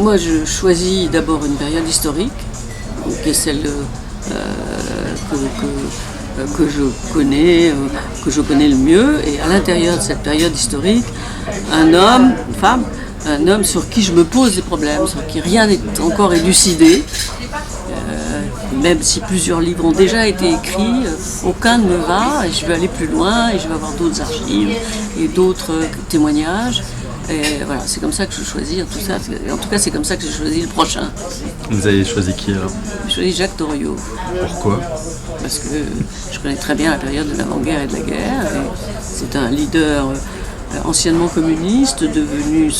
moi, je choisis d'abord une période historique, qui est celle que je connais le mieux. Et à l'intérieur de cette période historique, un homme, une femme, un homme sur qui je me pose des problèmes, sur qui rien n'est encore élucidé. Même si plusieurs livres ont déjà été écrits, aucun ne me va et je veux aller plus loin et je veux avoir d'autres archives et d'autres témoignages. Et voilà, c'est comme ça que je choisis tout ça. En tout cas, c'est comme ça que j'ai choisi le prochain. Vous avez choisi qui alors? J'ai choisi Jacques Doriot. Pourquoi? Parce que je connais très bien la période de l'avant-guerre et de la guerre. Et c'est un leader anciennement communiste, devenu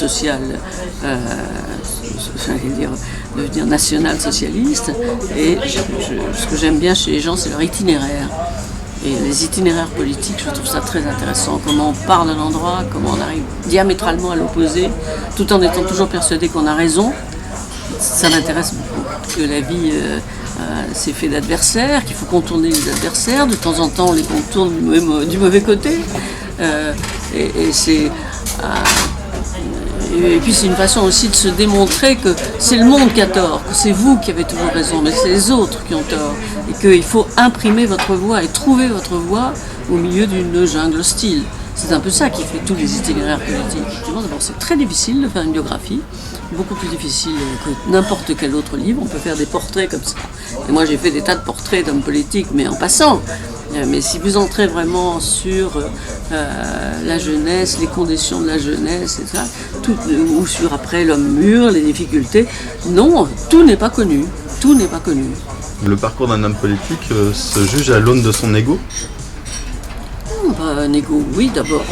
devenir national-socialiste. Et ce que j'aime bien chez les gens, c'est leur itinéraire. Et les itinéraires politiques, je trouve ça très intéressant. Comment on part d'un endroit, comment on arrive diamétralement à l'opposé, tout en étant toujours persuadé qu'on a raison. Ça m'intéresse beaucoup. Que la vie, c'est fait d'adversaires, qu'il faut contourner les adversaires. De temps en temps, on les contourne du mauvais côté. Et puis c'est une façon aussi de se démontrer que c'est le monde qui a tort, que c'est vous qui avez toujours raison, mais c'est les autres qui ont tort. Et qu'il faut imprimer votre voix et trouver votre voix au milieu d'une jungle hostile. C'est un peu ça qui fait tous les itinéraires politiques. D'abord, c'est très difficile de faire une biographie, beaucoup plus difficile que n'importe quel autre livre. On peut faire des portraits comme ça. Et moi, j'ai fait des tas de portraits d'hommes politiques, mais en passant. Mais si vous entrez vraiment sur la jeunesse, les conditions de la jeunesse, et ça, ou sur après l'homme mûr, les difficultés, non, tout n'est pas connu. Tout n'est pas connu. Le parcours d'un homme politique se juge à l'aune de son ego? Un ego, oui, d'abord,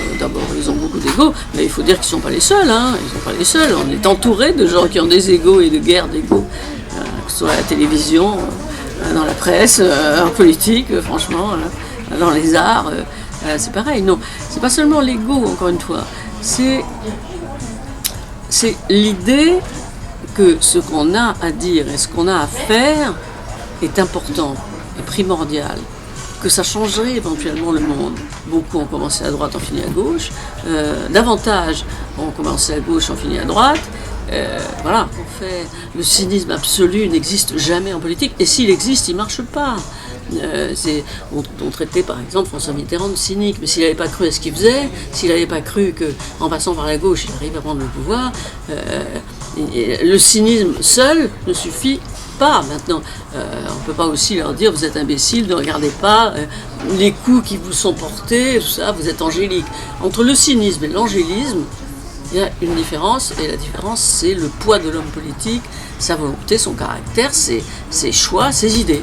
ils ont beaucoup d'ego, mais il faut dire qu'ils ne sont pas les seuls, hein. Ils ne sont pas les seuls. On est entouré de gens qui ont des égos et de guerres d'ego, que ce soit à la télévision, dans la presse, en politique, franchement, dans les arts, c'est pareil. Non, c'est pas seulement l'ego, encore une fois. C'est l'idée que ce qu'on a à dire et ce qu'on a à faire est important, est primordial. Que ça changerait éventuellement le monde. Beaucoup ont commencé à droite, ont fini à gauche. Davantage ont commencé à gauche, ont fini à droite. Voilà, en fait, le cynisme absolu n'existe jamais en politique. Et s'il existe, il ne marche pas. On traitait par exemple François Mitterrand de cynique, mais s'il n'avait pas cru à ce qu'il faisait, s'il n'avait pas cru qu'en passant par la gauche, il arrive à prendre le pouvoir, le cynisme seul ne suffit pas. Maintenant, on ne peut pas aussi leur dire vous êtes imbéciles, ne regardez pas les coups qui vous sont portés, tout ça, vous êtes angélique. Entre le cynisme et l'angélisme, il y a une différence, et la différence, c'est le poids de l'homme politique, sa volonté, son caractère, ses choix, ses idées.